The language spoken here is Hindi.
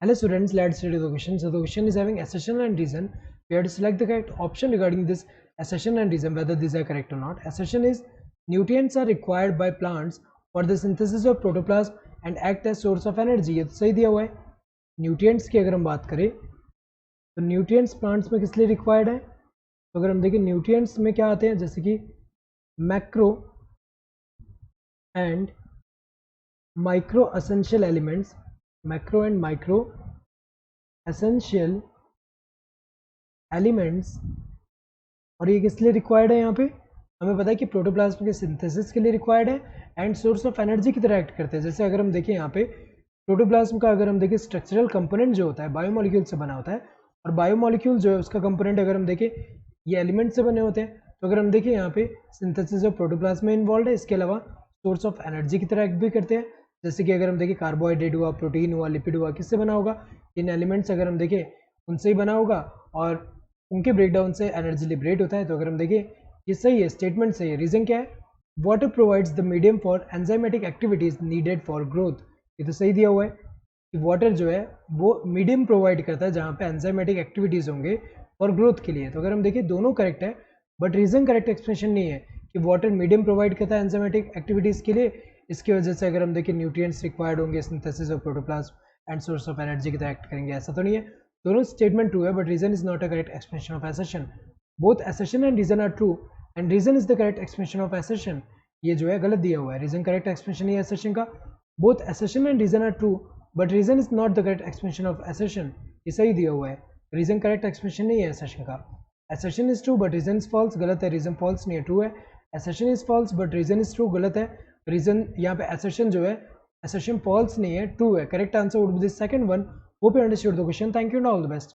Hello students, let's study the question. So the question is having assertion and reason. We have to select the correct option regarding this assertion and reason, whether these are correct or not. Assertion is nutrients are required by plants for the synthesis of protoplasm and act as source of energy. ये तो सही दिया हुआ है. न्यूट्रिएंट्स की अगर हम बात करें तो न्यूट्रिएंट्स प्लांट्स में किस लिए रिक्वायर्ड है. तो अगर हम देखें न्यूट्रिएंट्स में क्या आते हैं, जैसे कि macro and micro essential elements. Macro and micro essential elements, और ये किस लिए रिक्वायर्ड है. यहाँ पे हमें पता है कि प्रोटोप्लाज्म के सिंथेसिस के लिए रिक्वायर्ड है एंड सोर्स ऑफ एनर्जी की तरह एक्ट करते हैं. जैसे अगर हम देखें यहाँ पे प्रोटोप्लाज्म का अगर हम देखें स्ट्रक्चरल कंपोनेंट जो होता है बायोमोलिक्यूल से बना होता है, और बायोमोलिक्यूल जो है उसका कंपोनेंट अगर हम देखें ये एलिमेंट से बने होते हैं. तो अगर हम देखें यहाँ पे सिंथेसिस ऑफ प्रोटोप्लाज्म में इन्वॉल्व है, इसके अलावा सोर्स ऑफ एनर्जी की तरह एक्ट भी करते हैं. जैसे कि अगर हम देखें कार्बोहाइड्रेट हुआ, प्रोटीन हुआ, लिपिड हुआ, किससे बना होगा, इन एलिमेंट्स अगर हम देखें उनसे ही बना होगा और उनके ब्रेकडाउन से एनर्जी लिबरेट होता है. तो अगर हम देखें ये सही है, स्टेटमेंट सही है. रीजन क्या है, water provides the medium for enzymatic activities needed for growth. ये तो सही दिया हुआ है कि वाटर जो है वो मीडियम प्रोवाइड करता है जहाँ पे एंजाइमेटिक एक्टिविटीज होंगे और ग्रोथ के लिए. तो अगर हम देखें दोनों करेक्ट है, बट रीजन करेक्ट एक्सप्रेशन नहीं है कि वाटर मीडियम प्रोवाइड करता है एंजाइमेटिक एक्टिविटीज के लिए. इसकी वजह से अगर हम देखें न्यूट्रिएंट्स रिक्वायर्ड होंगे synthesis of protoplasm and source of energy की तरह एक्ट करेंगे, ऐसा तो नहीं है. दोनों स्टेटमेंट ट्रू है, but reason is not a correct expression of assertion. Both assertion and reason are true and reason is the correct expression of assertion. ये जो है गलत दिया हुआ है, रीजन करेक्ट एक्सप्रेशन ही है assertion का. Both assertion and reason are true but reason is not the correct expression of assertion. ये सही दिया हुआ है, रीजन करेक्ट एक्सप्रेशन नहीं है assertion का. assertion is true but reason is false, गलत है. रीजन फॉल्स नहीं है, ट्रू है. assertion is false but reason is true, गलत है. रीजन यहाँ पे assertion जो है assertion फॉल्स नहीं है, ट्रू है. Correct answer would be the second one. Hope you understood the question. Thank you and all the best.